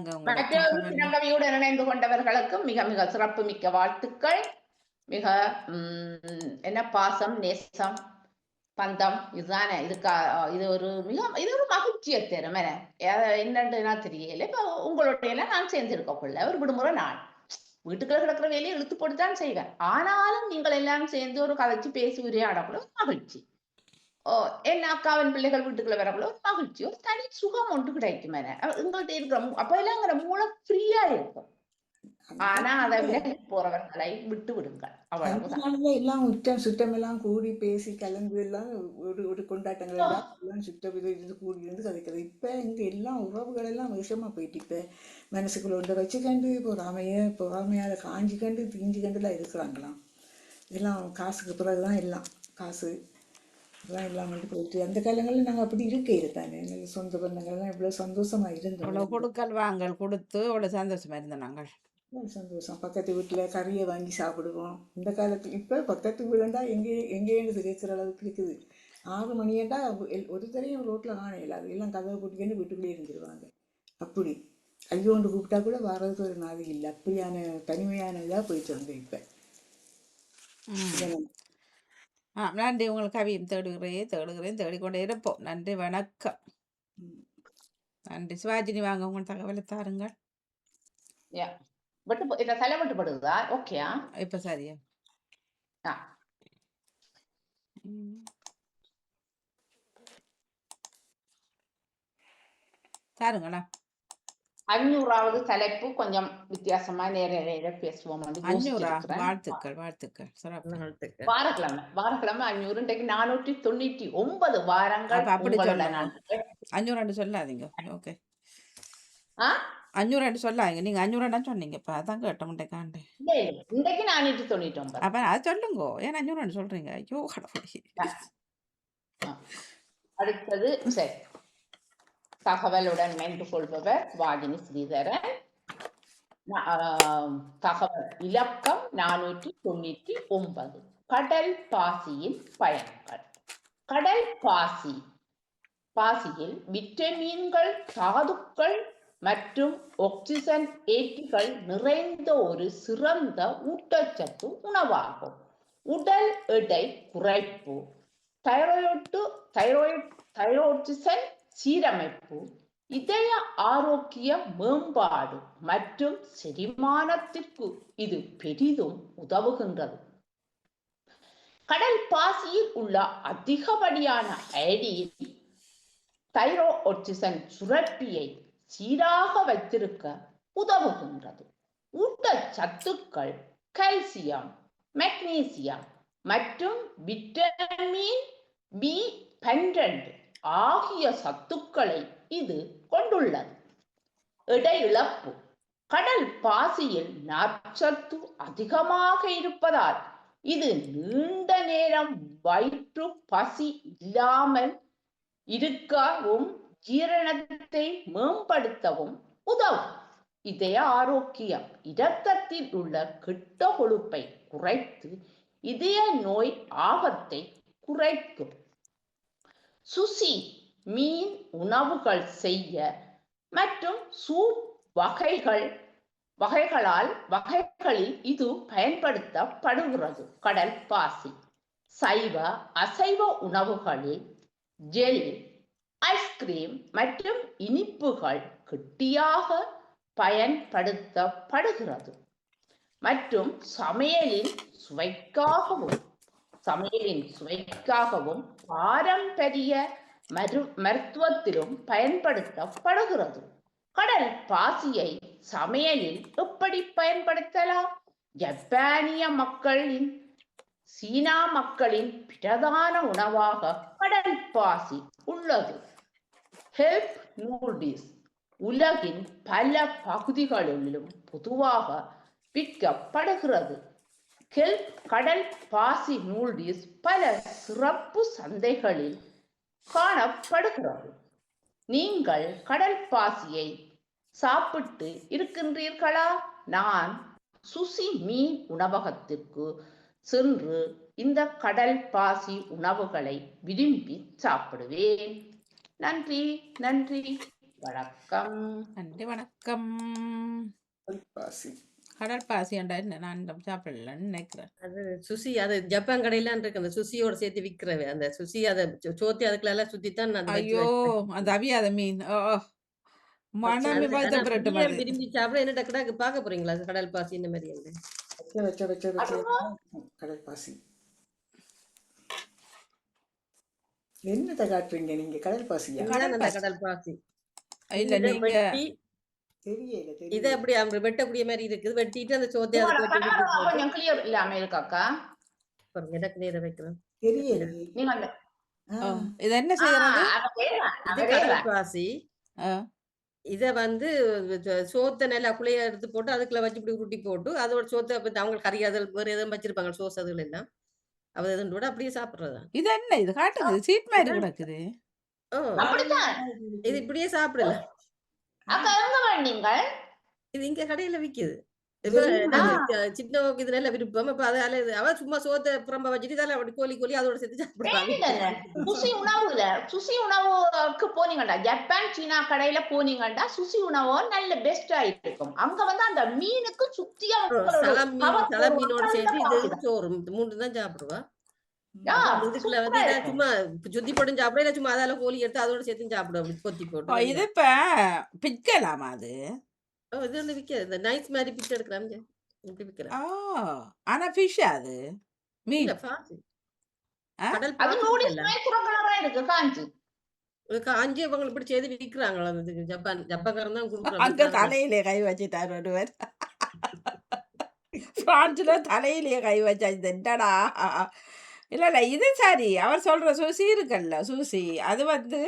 உங்களோட மற்ற தகவல். சிறங்கவியுடன் இணைந்து கொண்டவர்களுக்கும் மிக மிக சிறப்பு மிக்க வாழ்த்துக்கள். மிக என்ன பாசம், நேசம், பந்தம் இதுதானே இது ஒரு மகிழ்ச்சியை தரும். என்னன்னா தெரியல. இப்ப உங்களுடைய எல்லாம் நான் சேர்ந்திருக்கக்குள்ள ஒரு விடுமுறை நாள் வீட்டுக்குள்ள கிடக்கிற வேலையை இழுத்து போட்டுதான் செய்வேன். ஆனாலும் நீங்கள் எல்லாம் சேர்ந்து ஒரு கதைச்சு பேசி உரையாடக்குள்ள ஒரு மகிழ்ச்சி. என் அக்காவின் பிள்ளைகள் வீட்டுக்குள்ள வரக்குள்ள ஒரு மகிழ்ச்சி, ஒரு தனி சுகம் ஒன்று கிடைக்கும். எங்கள்கிட்ட இருக்கிற அப்ப எல்லாம் மூளை ஃப்ரீயா இருக்கும். ஆனா அதை விலகி போறவர்களை விட்டு விடுங்கள், அவ்வளவுதான். எல்லாம் உச்சம் சுத்தம் எல்லாம் கூடி பேசி கலந்து எல்லாம் ஒரு கொண்டாட்டங்கள் எல்லாம் சுத்தம் இருந்து கூடி இருந்து கதைக்கிறது. இப்ப இங்க எல்லாம் உறவுகள் எல்லாம் விஷமா போயிட்டு இப்ப மனசுக்குள்ள ஒன்றை வச்சுக்கண்டு பொறாமையால காஞ்சி கண்டு தீஞ்சி கண்டுலாம் இருக்கிறாங்களாம். எல்லாம் காசுக்கு பிறகுதான் எல்லாம் காசு எல்லாம் எல்லாம் வந்து போயிட்டு அந்த காலங்களில் நாங்கள் அப்படி இருக்கானே சொந்த பந்தங்கள்லாம் இவ்வளவு சந்தோஷமா இருந்தோம். அவ்வளவு கொடுக்கல் வாங்கல் கொடுத்து அவ்வளவு சந்தோஷமா இருந்தோம் நாங்கள். சந்தோஷம். பக்கத்து வீட்டில் கறியை வாங்கி சாப்பிடுவோம். இந்த காலத்தில் இப்போ பக்கத்து வீடுண்டா எங்கேன்னு தெரிவிக்கிற அளவுக்கு இருக்குது. 6 மணியண்டா ஒரு தரையும் ரோட்டில் காணையில அது எல்லாம் கதவை கூட்டிக்கன்னு வீட்டுக்குள்ளே இருந்துருவாங்க. அப்படி ஐயோண்டு கூப்பிட்டா கூட வர்றதுக்கு ஒரு நாள் இல்லை. அப்படியான தனிமையான இதாக போயிட்டு வந்தேன் இப்போ. நன்றி. உங்களுக்கு கவியும் தேடுகிறேன் தேடிக்கொண்டே இருப்போம். நன்றி, வணக்கம். நன்றி. சிவாஜினி வாங்க, உங்க தகவலை தாருங்கள். செலவிட்டுப்படுதா? ஓகே, இப்ப சரியா தாருங்களா. 500வது தலைப்பு கொஞ்சம் வித்தியாசமா நேர பேசுவோம். வாழ்த்துக்கள் வாழ்த்துக்கள். வாரக்கிழமை 500, இன்றைக்கு 499 வாரங்கள். அப்படி சொல்ல 500 சொல்லாதீங்க. ஓகே, 500 சொல்லாங்க. நீங்க 500 சொன்னீங்க. இப்ப அதான் கேட்டோம். இன்றைக்கு 499. அப்ப அது சொல்லுங்க. ஏன் 500 சொல்றீங்க? ஐயோ கடவுளே. அடுத்தது சரி, தகவலுடன் இணைந்து கொள்பவர் வாஜினி ஸ்ரீதரன். தகவல் இலக்கம் 499. கடல் பாசியின் பயன்கள். கடல் பாசியில் விட்டமின்கள், தாதுக்கள் மற்றும் ஆக்சிஜன் ஏற்றிகள் நிறைந்த ஒரு சிறந்த ஊட்டச்சத்து உணவாகும். உடல் எடை குறைப்பு, தைராய்டிசன் சீரமைப்பு, இதய ஆரோக்கிய மேம்பாடு மற்றும் செரிமானத்திற்கு இது பெரிதும் உதவுகின்றது. கடல் பாசியில் உள்ள அதிகப்படியான அயடின் தைராய்டிசன் சுரப்பியை சீராக வைத்திருக்க உதவுகின்றது. ஊட்டச்சத்துக்கள் கால்சியம், மெக்னீசியம் மற்றும் விட்டமின் B12 ஆகிய சத்துக்களை இது கொண்டுள்ளது. எடை இழப்பு. கடல் பாசியில் நார்ச்சத்து அதிகமாக இருப்பதால் இது நீண்ட நேரம் வயிற்று பசி இல்லாமல் இருக்கவும் ஜீரணத்தை மேம்படுத்தவும் உதவும். இதய ஆரோக்கியம். இரத்தத்தில் உள்ள கெட்ட கொழுப்பை குறைத்து இதய நோய் ஆபத்தை குறைக்கும். சுசி மீன் உணவுகள் செய்ய மற்றும் சூப் வகைகளில் இது பயன்படுத்தப்படுகிறது. கடல் பாசி. சைவ அசைவ உணவுகளில் ஜெல், ஐஸ்கிரீம் மற்றும் இனிப்புகள் கெட்டியாக பயன்படுத்தப்படுகிறது மற்றும் சமையலின் சுவைக்காகவும் பாரம்பரிய மருத்துவத்திலும் பயன்படுத்தப்படுகிறது. கடல் பாசியை சமையலில் எப்படி பயன்படுத்தலாம்? ஜப்பானிய மக்களின், சீனா மக்களின் பிரதான உணவாக கடல் பாசி உள்ளது. ஹெல்ப் நூடில்ஸ் உலகின் பல பகுதிகளிலும் பொதுவாக விற்கப்படுகிறது. கடல் பாசி நூடில்ஸ் பல சிறப்பு சந்தைகளில் காணப்படுகிறது. நீங்கள் கடல் பாசியை சாப்பிட்டு இருக்கின்றீர்களா? நான் சுசி மீன் உணவகத்திற்கு சென்று இந்த கடல் பாசி உணவுகளை விரும்பி சாப்பிடுவேன். நன்றி. வணக்கம். நன்றி வணக்கம். பாசி கடல் பாசியாண்டா என்ன நான் சாப்பிடலன்னு நினைக்கிறேன். அது சுசி அது ஜப்பான் கடையிலாம் இருக்கு அந்த சுசியோட சேர்த்து விக்கிறவே அந்த சுசி அதை சோத்தி அதுக்குள்ள எல்லாம் சுத்தித்தான் அது வச்சு ஐயோ அந்த அவியாத மீன் மனமே பழுத்த புரட்டும் அது. விரும்பி சாப்பிட என்ன டக்கு பார்க்க போறீங்களா கடல் பாசி இந்த மாதிரி வச்ச கடல் பாசி என்னத்தை காட்டுறீங்க நீங்க? கடல் பாசியா? கடல் பாசி இல்ல நீங்க தெரியல இதை அப்படி வெட்டக்கூடிய மாதிரி இருக்குது வெட்டிட்டு அந்த சோத்தை கொஞ்சம் கிளியர் இல்லாம இருக்காக்கா எனக்கு நேரம் வைக்கிறேன் தெரியல. நீங்க அந்த இது என்ன செய்யறது? இது கடல் பாசி. இத வந்து சோத்தை நல்லா குழைய எடுத்து போட்டு அதுக்குள்ள வச்சு இப்படி உருட்டி போட்டு அதோட சோத்தை அவங்க கறி அதில் வேறு எதுவும் வச்சிருப்பாங்க சோஸ் அதுல எல்லாம் அவ எதுவும் கூட அப்படியே சாப்பிடுறதா. இது என்ன இது காட்டுது சீட் மாதிரி கிடக்குது. இது இப்படியே சாப்பிடல. இது இங்க கடையில விக்குது. இப்ப சின்னவுக்கு இது நல்ல விருப்பம். இப்ப அதால அவ சும்மா சோத்தை புறம்ப வச்சுட்டு இதெல்லாம் அப்படி கோழி அதோட சேர்த்து சாப்பிடுறாங்க. சுசி உணவுக்கு போனீங்கடா ஜப்பான் சீனா கடையில போனீங்கடா சுசி உணவு நல்ல பெஸ்டா இருக்கும். அங்க வந்து அந்த மீனுக்கு சுத்தியா சல மீனோட சேர்த்து இது சோறு மூன்று தான் சாப்பிடுவா. இதுக்குள்ள வந்து சும்மா சுத்தி போட்டு சாப்பிட சும்மா அதால கோழி எடுத்து அதோட சேர்த்து சாப்பிடுவோம் கொத்தி போட்டு. இது இப்ப பிக்கலாமா அது? இது வந்து விக்கிறது நைஸ் மாதிரி பிச்சை எடுக்கிறாங்க இப்படி விக்கிறேன். ஆனா ஃபிஷ் அது மீன் கடல் காஞ்சி அவங்க இப்படி செய்து விற்கிறாங்களா? ஜப்பான்காரன் தான் கொடுக்குறாங்க. அங்க தலையிலே கை வச்சுட்டார் ஒருவர். பிரான்ஸ்ல தலையிலேயே கை வச்சாச்சு என்னடா. இல்ல இது சரி அவர் சொல்ற சூசி இருக்குல்ல சூசி அது வந்து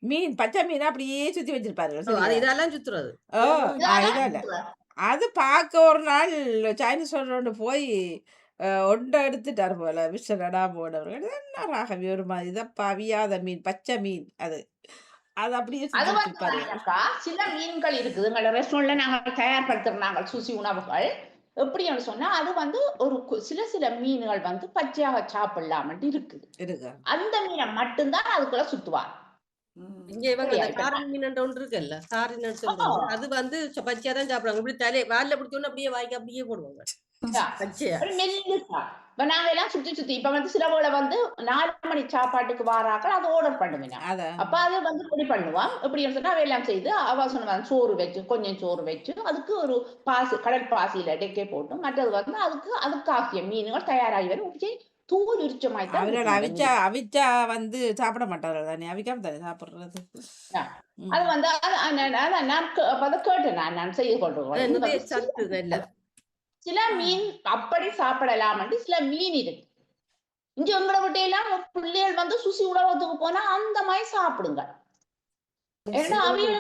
மீன் பச்சை மீன் அப்படியே சுத்தி வச்சிருப்பாரு. இதெல்லாம் சுத்துறது அது பார்க்க ஒரு நாள் சைனீஸ் போய் ஒன்றை எடுத்துட்டார் போல விஸ்வரடா போனவர்கள் என்ன ராகவி ஒரு மாதிரி இதப்பா அவியாத மீன் பச்சை மீன் அது அப்படியே சில மீன்கள் இருக்குது எங்களோட ரெஸ்டாரண்ட்ல நாங்கள் தயார்படுத்துறாங்க சூசி உணவுகள். எப்படின்னு சொன்னா அது வந்து ஒரு சில மீன்கள் வந்து பச்சையாக சாப்பிடலாமட்டு இருக்குது. அந்த மீனை மட்டும்தான் அதுக்குள்ள சுத்துவார். இங்க இவங்க சாரன் மீன் ஒன்று இருக்குல்ல சாரின்னு சொல்றாங்க அது வந்து பச்சையா தான் சாப்பிடுவாங்க. இப்படி தலையை வாயில பிடிச்சோன்னு அப்படியே வாய்க்கு அப்படியே போடுவாங்க பச்சையா. இப்ப நாங்க எல்லாம் சுத்தி இப்ப வந்து சிலவுல வந்து 4 மணி சாப்பாட்டுக்கு வாராக்கள் அதை ஆர்டர் பண்ணுவேன். அப்ப அதை வந்து பொடி பண்ணுவான். எப்படி சொன்னா எல்லாம் செய்து அவ சொன்ன சோறு வச்சு கொஞ்சம் சோறு வச்சு அதுக்கு ஒரு பாசி கடல் பாசியில டெக்கே போட்டு மற்றது வந்து அதுக்கு ஆகிய மீன்கள் தயாராகி வரும். தூள் அவிச்சா வந்து சாப்பிட மாட்டாரு தானே அவிக்காம தானே சாப்பிடுறது. அது வந்து கேட்டு நான் செய்து கொள்றேன். சில மீன் அப்படி சாப்பிடலாம் சில மீன் இருக்கு. இங்க உங்களை விட்டு எல்லாம் பிள்ளைகள் வந்து சுசி உணவகத்துக்கு போனா அந்த மாதிரி சாப்பிடுங்க. ஏன்னா இது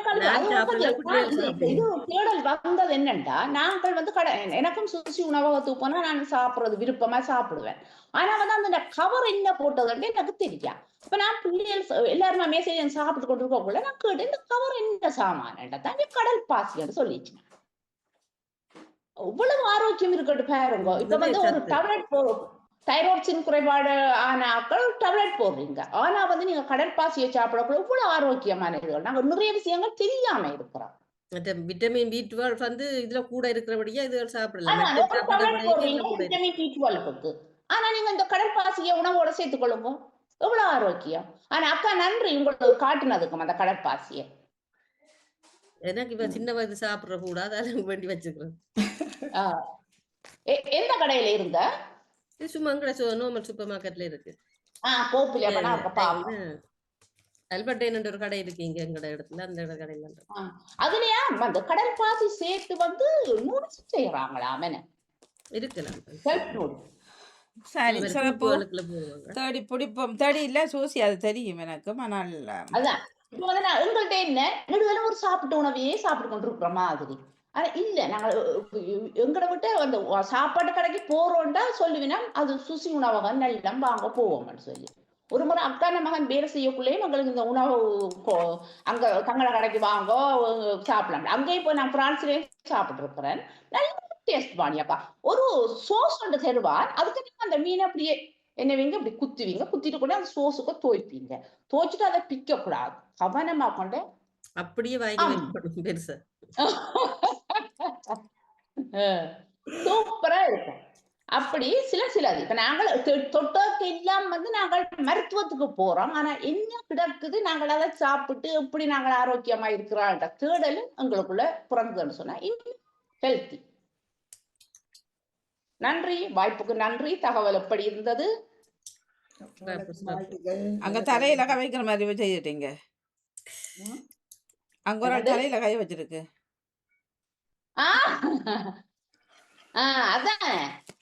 தேடல் வந்தது என்னண்டா நாங்கள் வந்து எனக்கும் சுசி உணவகத்துக்கு போனா நான் சாப்பிடுறது விருப்பமா சாப்பிடுவேன். ஆனா வந்து அந்த கவர் என்ன போட்டதுன்னு எனக்கு தெரியும். இப்ப நான் பிள்ளைகள் எல்லாருமே மேசேஜ் சாப்பிட்டு கொண்டு இருக்கக்குள்ள நான் கேட்டு இந்த கவர் என்ன சாமான்டா தாண்டி கடல் பாசின்னு சொல்லிச்சு. இவ்வளவு ஆரோக்கியம் இருக்கட்டும் பாருங்க. இப்ப வந்து ஒரு டேப்லெட் தைராய்டின் குறைபாடு ஆனாக்கள் டேப்லெட் போடுறீங்க. ஆனா வந்து நீங்க கடற்பாசியை சாப்பிடக்கூட இவ்வளவு ஆரோக்கியமானது. நாங்க நிறைய விஷயங்கள் தெரியாம இருக்கிறோம். விட்டமின் B12 வந்து இதுல கூட இருக்கிறபடியா இது சாப்பிடலாம். விட்டமின் B12க்கு ஆனா நீங்க இந்த கடற்பாசியை உணவோட சேர்த்துக் கொள்ளுங்க எவ்வளவு ஆரோக்கியம். ஆனா அக்கா நன்றி உங்களுக்கு காட்டுனதுக்கும் அந்த கடற்பாசியை. எனக்கு இப்ப சின்ன வயது சாப்பிடுற கூட அதெல்லாம் வேண்டி வச்சுக்கிறேன். எந்த கடையில இருந்த? சும்மா நார்மல் சூப்பர் மார்க்கெட்ல இருக்கு. அல்பர்ட் ஒரு கடை இருக்கு இங்க எங்கட இடத்துல அந்த கடையில. அதுலயா அந்த கடல் பாசி சேர்த்து வந்து நூடுல்ஸ் செய்யறாங்களா? இருக்கலாம். சரி சிறப்பு தேடி பிடிப்போம். தேடி இல்ல சூசி அது தெரியும் எனக்கு. ஆனால் அதான் இப்ப வந்து நான் எங்கள்கிட்ட என்ன நெடுதலும் ஒரு சாப்பிட்டு உணவையே சாப்பிட்டு கொண்டு இருக்கிற மாதிரி. ஆனா இல்ல நாங்க எங்களை விட்டு அந்த சாப்பாட்டு கடைக்கு போறோம்டா சொல்லுவேன்னா அது சுசி உணவகம் நல்ல வாங்க போவோம்னு சொல்லி. ஒரு முறை அக்கான மகன் வேலை செய்யக்குள்ளேயே எங்களுக்கு இந்த உணவு அங்க தங்கள கடைக்கு வாங்க சாப்பிடலாம். அங்கேயும் போய் நான் பிரான்ஸ்லயே சாப்பிட்டு இருக்கிறேன். நல்ல டேஸ்ட் பாணியாப்பா. ஒரு சோஸ் ஒன்று தருவார். அதுக்கு நீங்க அந்த மீன் அப்படியே என்னவீங்க இப்படி குத்துவீங்க. குத்திட்டு கூட அந்த சோஸுக்கு தோய்ப்பீங்க. தோய்ச்சிட்டு அதை பிக்க கூடாது. கவனமா கொண்டு அப்படியே வாங்கி ஆமா வைக்கணும் பெருசா. சூப்பரா இருக்கும். அப்படி சிலது இப்ப நாங்கள் தொட்டோக்கு எல்லாம் வந்து நாங்கள் மருத்துவத்துக்கு போறோம். ஆனா என்ன கிடக்குது நாங்கள் அதை சாப்பிட்டு எப்படி நாங்கள் ஆரோக்கியமா இருக்கிறான்ற தேடலும் எங்களுக்குள்ள பிறந்ததுன்னு சொன்னா இன்னும் ஹெல்த்தி. நன்றி, வாய்ப்புக்கு நன்றி. தகவல் எப்படி இருந்தது? உங்களுக்கு வாழ்த்துக்கள். அங்க நல்ல தலையில தகவல். கை வைக்கிற மாதிரி செய்துட்டீங்க. ம். அங்க ஒரு ஆள் என்னது? தலையில கை வச்சிருக்கு. ஆ அதான்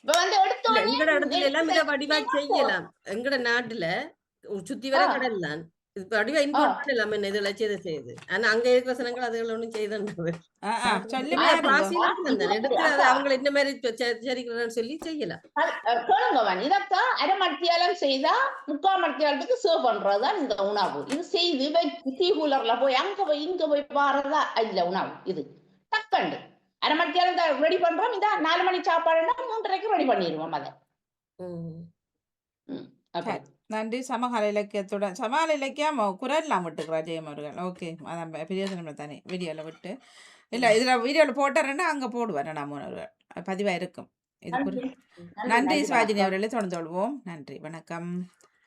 இப்ப வந்து இல்ல எடுத்தோடனே எங்கட இடத்துல எல்லாம் இதை வடிவா செய்யலாம். எங்கட நாட்டுல சுத்தி வர ஆ, கடல் தான். இது வடிவா ஆ, இம்போர்ட் பண்ணலாம் என்ன இதுல செய்து. ஆனா அங்க இருக்கிற சனங்கள் அதுகள் ஒண்ணும் செய்தது. சொல்லி இப்ப பாருங்க. பாசியில இது தான் எடுத்து அதை அக்கா அவங்களை என்ன மாதிரி சரிக்கிறன்னு சொல்லி செய்யலாம். கேளுங்கவன் இதத்தான் அரை மத்தியாலம் செய்தா 3/4 மத்தியாலத்துக்கு சர்வ் பண்றதுதான் இந்த உணவு. இது செய்து டீ கூலர்ல போய் அங்க போய் இங்க போய் பாருறதா இல்ல உணவு. இது டக்கண்டு அரை மத்தியாலம் ரெடி பண்றோம். இந்த 4 மணி சாப்பாடுன்னா 3:30க்கு ரெடி பண்ணிடுவோம் அதை. அப்படி நன்றி. சமகால இலக்கியத்துடன் சமகால இலக்கியம் குரல்லாம் விட்டுக்கிறா ஜெயம் அவர்கள். ஓகே, அதான் பிரியோசனம் தானே வீடியோவில் விட்டு இல்லை இதில் வீடியோவில் போட்டாருன்னா அங்கே போடுவார். நம்ம பதிவாக இருக்கும் இது. நன்றி நன்றி நன்றி சிவாஜினி வணக்கம். அவர்களே, தொடர்ந்து கொள்வோம். நன்றி, வணக்கம்.